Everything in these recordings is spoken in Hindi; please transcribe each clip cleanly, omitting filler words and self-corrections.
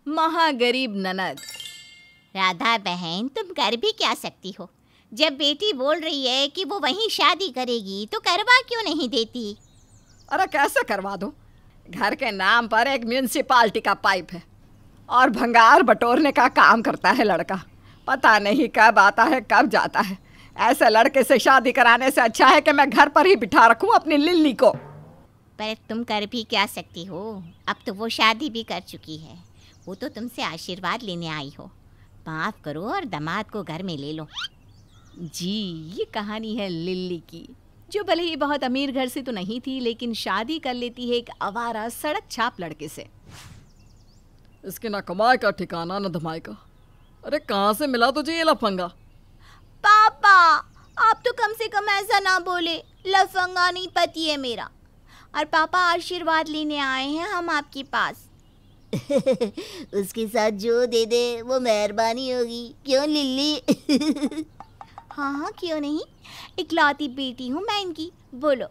महागरीब ननद। राधा बहन, तुम कर भी क्या सकती हो? जब बेटी बोल रही है कि वो वहीं शादी करेगी तो करवा क्यों नहीं देती? अरे कैसे करवा दूं? घर के नाम पर एक म्यूनिसिपालिटी का पाइप है और भंगार बटोरने का काम करता है लड़का। पता नहीं कब आता है कब जाता है। ऐसे लड़के से शादी कराने से अच्छा है कि मैं घर पर ही बिठा रखूं अपनी लिल्ली को। पर तुम कर भी क्या सकती हो? अब तो वो शादी भी कर चुकी है। वो तो तुमसे आशीर्वाद लेने आई हो। माफ करो और दामाद को घर में ले लो। जी, ये कहानी है लिल्ली की, जो भले ही बहुत अमीर घर से तो नहीं थी, लेकिन शादी कर लेती है एक आवारा सड़क छाप लड़के से। इसके ना कमाए का ठिकाना न धमाए का। अरे कहाँ से मिला तुझे ये लफंगा? पापा, आप तो कम से कम ऐसा ना बोले। लफंगा नहीं, पति है मेरा। और पापा, आशीर्वाद लेने आए हैं हम आपके पास। उसके साथ जो दे दे वो मेहरबानी होगी, क्यों लिल्ली? हाँ हाँ, क्यों नहीं। इकलौती बेटी हूँ मैं इनकी। बोलो,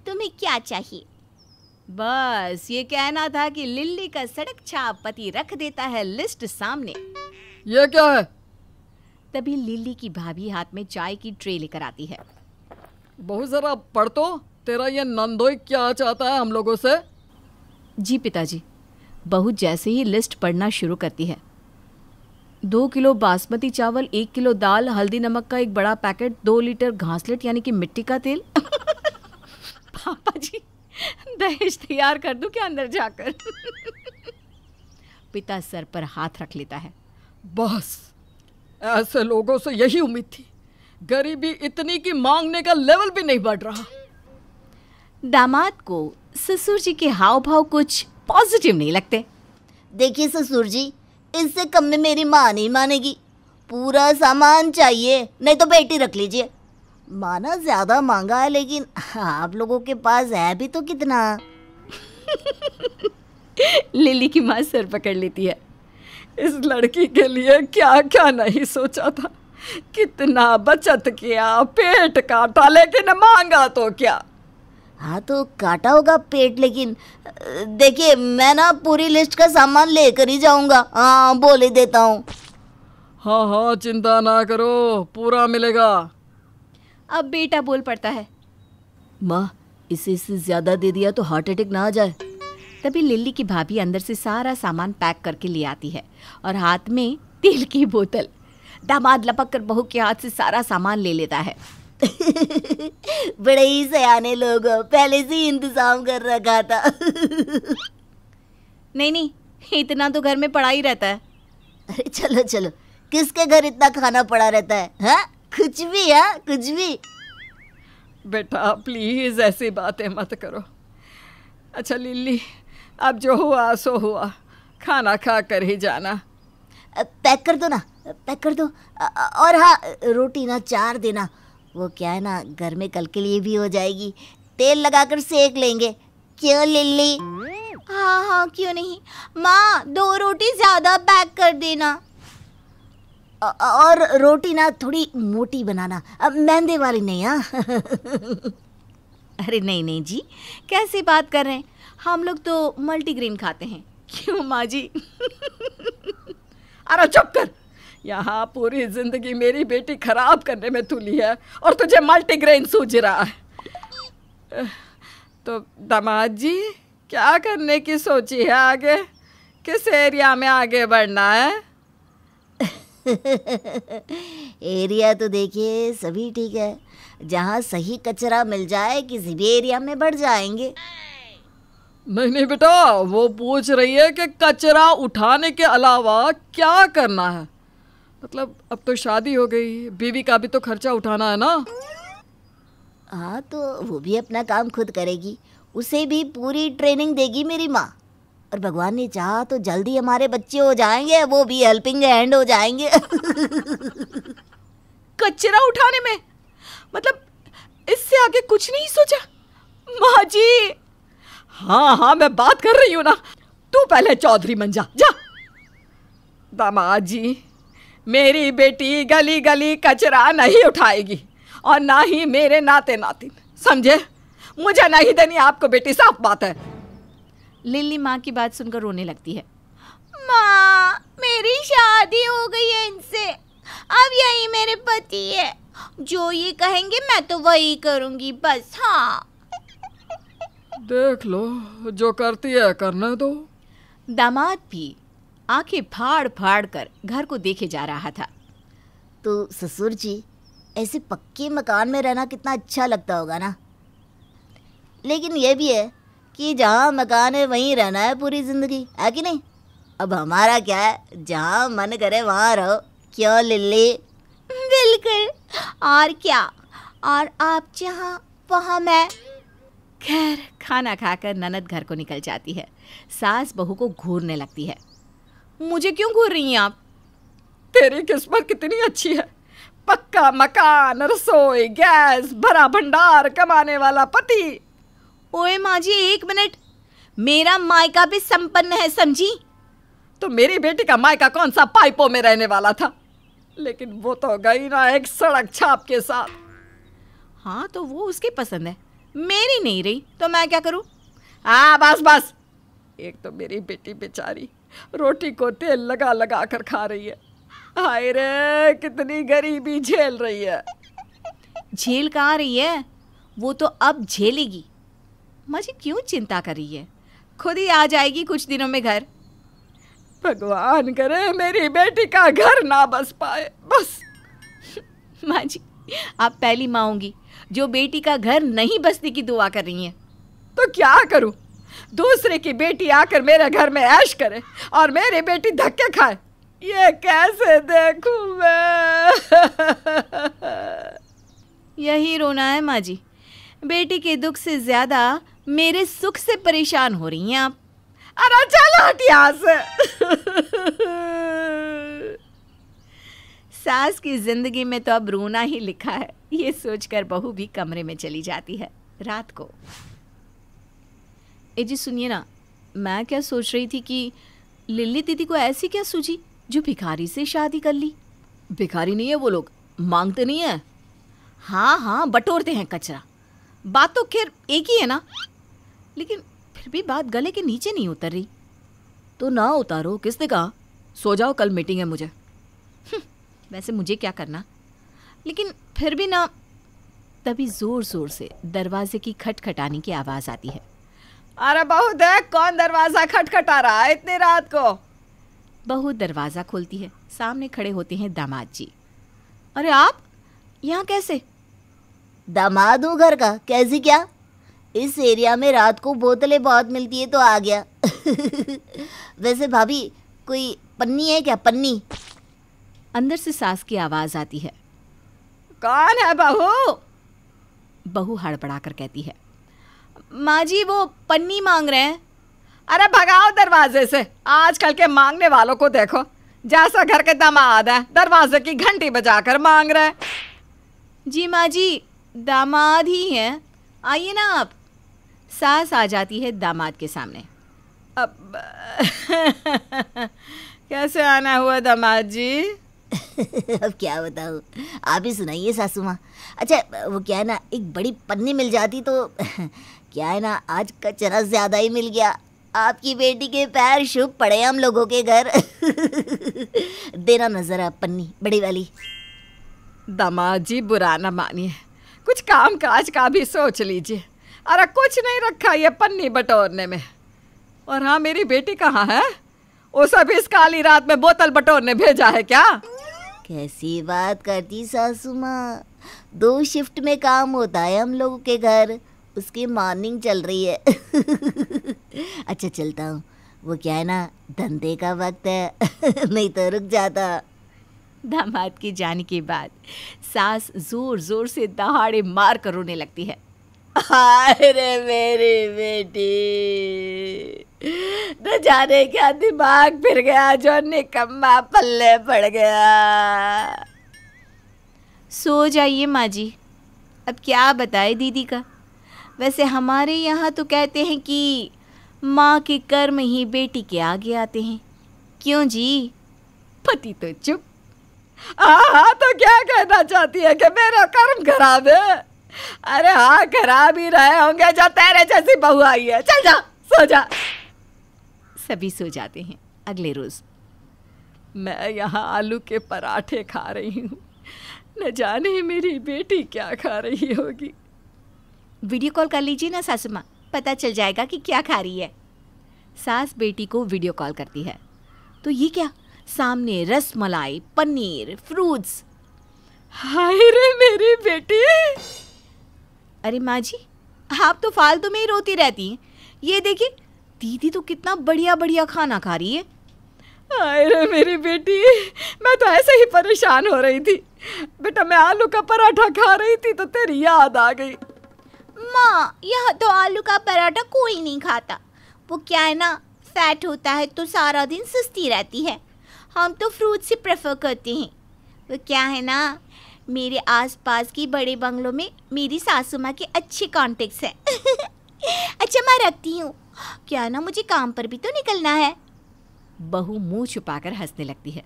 तुम्हें क्या चाहिए? बस ये कहना था कि लिल्ली का सड़क छाप पति रख देता है लिस्ट सामने। ये क्या है? तभी लिल्ली की भाभी हाथ में चाय की ट्रे लेकर आती है। बहू जरा पढ़ तो, तेरा ये नंदोई क्या चाहता है हम लोगों से? जी पिताजी। बहू जैसे ही लिस्ट पढ़ना शुरू करती है। 2 किलो बासमती चावल, 1 किलो दाल, हल्दी नमक का एक बड़ा पैकेट, 2 लीटर घासलेट यानी कि मिट्टी का तेल। पापा जी, दहेज तैयार कर दूं क्या अंदर जाकर? पिता सर पर हाथ रख लेता है। बस ऐसे लोगों से यही उम्मीद थी। गरीबी इतनी कि मांगने का लेवल भी नहीं बढ़ रहा। दामाद को ससुर जी के हाव भाव कुछ पॉजिटिव नहीं लगते। देखिए ससुर जी, इससे कम में मेरी माँ नहीं मानेगी। पूरा सामान चाहिए, नहीं तो बेटी रख लीजिए। माना ज्यादा मांगा है, लेकिन आप लोगों के पास है भी तो कितना। लिली की माँ सर पकड़ लेती है। इस लड़की के लिए क्या क्या नहीं सोचा था। कितना बचत किया, पेट काटा, लेकिन मांगा तो क्या। हाँ तो काटा होगा पेट, लेकिन देखिए मैं ना पूरी लिस्ट का सामान लेकर ही जाऊंगा। हाँ, बोल ही देता हूँ। हाँ हाँ, चिंता ना करो, पूरा मिलेगा। अब बेटा बोल पड़ता है, माँ इससे ज्यादा दे दिया तो हार्ट अटैक ना आ जाए। तभी लिल्ली की भाभी अंदर से सारा सामान पैक करके ले आती है और हाथ में तेल की बोतल। दामाद लपक कर बहू के हाथ से सारा सामान ले लेता है। बड़े ही सयाने लोग हो, पहले से ही इंतजाम कर रखा था। नहीं, इतना तो घर में पड़ा ही रहता है। अरे चलो चलो, किसके घर इतना खाना पड़ा रहता है? हाँ, कुछ भी। हाँ, कुछ भी। बेटा प्लीज ऐसी बातें मत करो। अच्छा लिल्ली, अब जो हुआ सो हुआ, खाना खा कर ही जाना। पैक कर दो ना, पैक कर दो। और हाँ, रोटी ना 4 देना। वो क्या है ना, घर में कल के लिए भी हो जाएगी। तेल लगाकर सेक लेंगे, क्यों लिल्ली? हाँ हाँ, क्यों नहीं। माँ 2 रोटी ज्यादा पैक कर देना। और रोटी ना थोड़ी मोटी बनाना, मैदे वाली नहीं। हाँ। अरे नहीं जी, कैसी बात कर रहे हैं? हम लोग तो मल्टीग्रेन खाते हैं। क्यों माँ जी? अरे चुप कर। यहाँ पूरी जिंदगी मेरी बेटी खराब करने में तुली है और तुझे मल्टीग्रेन सूझ रहा है। तो दामाद जी क्या करने की सोची है आगे? किस एरिया में आगे बढ़ना है? एरिया तो देखिए सभी ठीक है। जहाँ सही कचरा मिल जाए किसी भी एरिया में बढ़ जाएंगे। नहीं बेटा, वो पूछ रही है कि कचरा उठाने के अलावा क्या करना है। मतलब अब तो शादी हो गई, बीवी का भी तो खर्चा उठाना है ना। हाँ तो वो भी अपना काम खुद करेगी, उसे भी पूरी ट्रेनिंग देगी मेरी माँ। और भगवान ने चाहा तो जल्दी हमारे बच्चे हो जाएंगे, वो भी हेल्पिंग हैंड हो जाएंगे। कचरा उठाने में? मतलब इससे आगे कुछ नहीं सोचा? माँ जी। हाँ मैं बात कर रही हूँ ना। तू पहले चौधरी बन जा। दामाद जी, मेरी बेटी गली गली कचरा नहीं उठाएगी और ना ही मेरे नाते नातिन, समझे? मुझे नहीं देनी आपको बेटी, साफ बात है। लिल्ली माँ की बात सुनकर रोने लगती है। माँ शादी हो गई है इनसे, अब यही मेरे पति है, जो ये कहेंगे मैं तो वही करूंगी बस। हाँ देख लो, जो करती है करने दो। दामाद भी आंखें फाड़ फाड़ कर घर को देखे जा रहा था। तो ससुर जी, ऐसे पक्के मकान में रहना कितना अच्छा लगता होगा ना। लेकिन ये भी है कि जहाँ मकान है वहीं रहना है पूरी ज़िंदगी, है कि नहीं? अब हमारा क्या है, जहाँ मन करे वहाँ रहो। क्यों लिल्ली? बिल्कुल, और क्या, और आप जहाँ वहाँ मैं। खैर, खाना खाकर ननद घर को निकल जाती है। सास बहू को घूरने लगती है। मुझे क्यों घूर रही हैं आप? तेरी किस्मत कितनी अच्छी है, पक्का मकान, रसोई, गैस, भरा भंडार, कमाने वाला पति। ओए माँ जी, 1 मिनट, मेरा मायका भी संपन्न है, समझी? तो मेरी बेटी का मायका कौन सा पाइपों में रहने वाला था, लेकिन वो तो गई ना एक सड़क छाप के साथ। हाँ तो वो उसकी पसंद है, मेरी नहीं रही तो मैं क्या करूं? हाँ बस बस, एक तो मेरी बेटी बेचारी रोटी को तेल लगा लगा कर खा रही है, हाय रे कितनी गरीबी झेल रही है। झेल कहाँ रही है, वो तो अब झेलेगी। माँ जी क्यों चिंता कर रही है, खुद ही आ जाएगी कुछ दिनों में घर। भगवान करे मेरी बेटी का घर ना बस पाए बस। माँ जी आप पहली माँ होंगी जो बेटी का घर नहीं बसने की दुआ कर रही हैं। तो क्या करूं, दूसरे की बेटी आकर मेरे घर में ऐश करे और मेरी बेटी धक्के खाए, ये कैसे देखूं मैं? यही रोना है माँ जी, बेटी के दुख से ज्यादा मेरे सुख से परेशान हो रही हैं आप। अरे चलो हट यहाँ से। सास की जिंदगी में तो अब रोना ही लिखा है, ये सोचकर बहू भी कमरे में चली जाती है। रात को ए जी सुनिए ना, मैं क्या सोच रही थी कि लिल्ली दीदी को ऐसी क्या सूझी जो भिखारी से शादी कर ली। भिखारी नहीं है वो लोग, मांगते नहीं है। हाँ हाँ बटोरते हैं कचरा, बात तो खैर एक ही है ना, लेकिन फिर भी बात गले के नीचे नहीं उतर रही। तो ना उतारो, किसने कहा? सो जाओ, कल मीटिंग है मुझे। वैसे मुझे क्या करना, लेकिन फिर भी ना। तभी जोर जोर से दरवाजे की खटखटाने की आवाज आती है। अरे बहू देख, कौन दरवाजा खटखटा रहा है इतनी रात को? बहू दरवाजा खोलती है, सामने खड़े होते हैं दामाद जी। अरे आप यहाँ कैसे? दामाद हूँ घर का, कैसी क्या? इस एरिया में रात को बोतलें बहुत मिलती है तो आ गया। वैसे भाभी कोई पन्नी है क्या, पन्नी? अंदर से सास की आवाज आती है। कौन है बहू? बहू हड़बड़ा कर कहती है, माँ जी वो पन्नी मांग रहे हैं। अरे भगाओ दरवाजे से, आजकल के मांगने वालों को देखो, जैसा घर के दामाद है दरवाजे की घंटी बजाकर मांग रहे। जी माँ जी, दामाद ही हैं, आइए ना आप। सास आ जाती है दामाद के सामने। अब कैसे आना हुआ दामाद जी? अब क्या बताऊँ, आप ही सुनाइए सासू माँ। अच्छा वो क्या है ना, एक बड़ी पन्नी मिल जाती तो क्या है ना, आज कचरा ज़्यादा ही मिल गया। आपकी बेटी के पैर शुभ पड़े हम लोगों के घर। देना नजर आप पन्नी बड़ी वाली। दामाद जी बुरा न मानिए, कुछ काम काज का भी सोच लीजिए। अरे कुछ नहीं रखा ये पन्नी बटोरने में। और हाँ, मेरी बेटी कहाँ है? उसे भी इस काली रात में बोतल बटोरने भेजा है क्या? कैसी बात करती सासू माँ, 2 शिफ्ट में काम होता है हम लोगों के घर, उसकी मॉर्निंग चल रही है। अच्छा चलता हूँ, वो क्या है ना, धंधे का वक्त है। नहीं तो रुक जाता। दामाद के जाने के बाद सास जोर जोर से दहाड़े मार कर रोने लगती है। हाय रे मेरी बेटी, न जाने क्या दिमाग फिर गया जो निकम्मा पल्ले पड़ गया। सो जाइए माँ जी, अब क्या बताए दीदी का। वैसे हमारे यहाँ तो कहते हैं कि माँ के कर्म ही बेटी के आगे आते हैं। क्यों जी? पति तो चुप। हाँ तो क्या कहना चाहती है कि मेरा कर्म खराब है? अरे हाँ, खराब ही रहे होंगे जो तेरे जैसी बहू आई है। चल जा, सो जा। सभी सो जाते हैं। अगले रोज मैं यहाँ आलू के पराठे खा रही हूँ। न जाने मेरी बेटी क्या खा रही होगी। वीडियो कॉल कर लीजिए ना सासू माँ, पता चल जाएगा कि क्या खा रही है। सास बेटी को वीडियो कॉल करती है तो ये क्या, सामने रस मलाई, पनीर, फ्रूट्स। हाय रे मेरी बेटी। अरे माँ जी, आप तो फालतू में ही रोती रहती हैं। ये देखिए, दीदी तो कितना बढ़िया बढ़िया खाना खा रही है। हाय रे मेरी बेटी, मैं तो ऐसे ही परेशान हो रही थी बेटा। मैं आलू का पराठा खा रही थी तो तेरी याद आ गई। माँ, यह तो आलू का पराठा कोई नहीं खाता। वो क्या है ना, फैट होता है तो सारा दिन सुस्ती रहती है। हम तो फ्रूट्स ही प्रेफर करते हैं। वो क्या है ना, मेरे आसपास की बड़े बंगलों में मेरी सासू माँ के अच्छे कॉन्टेक्ट्स हैं। अच्छा मैं रखती हूँ, क्या ना मुझे काम पर भी तो निकलना है। बहू मुंह छुपाकर हंसने लगती है।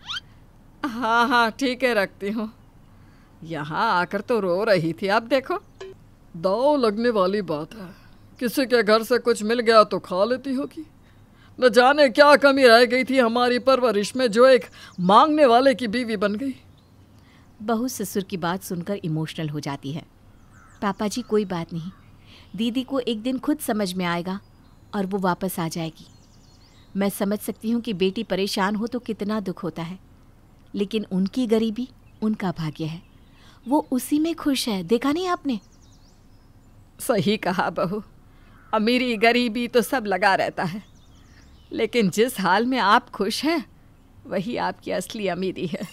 हाँ हाँ ठीक है, रखती हूँ। यहाँ आकर तो रो रही थी। अब देखो, दाव लगने वाली बात है। किसी के घर से कुछ मिल गया तो खा लेती होगी। न जाने क्या कमी रह गई थी हमारी परवरिश में, जो एक मांगने वाले की बीवी बन गई। बहू ससुर की बात सुनकर इमोशनल हो जाती है। पापा जी कोई बात नहीं, दीदी को एक दिन खुद समझ में आएगा और वो वापस आ जाएगी। मैं समझ सकती हूँ कि बेटी परेशान हो तो कितना दुख होता है, लेकिन उनकी गरीबी उनका भाग्य है। वो उसी में खुश है, देखा नहीं आपने? सही कहा बहू, अमीरी गरीबी तो सब लगा रहता है, लेकिन जिस हाल में आप खुश हैं वही आपकी असली अमीरी है।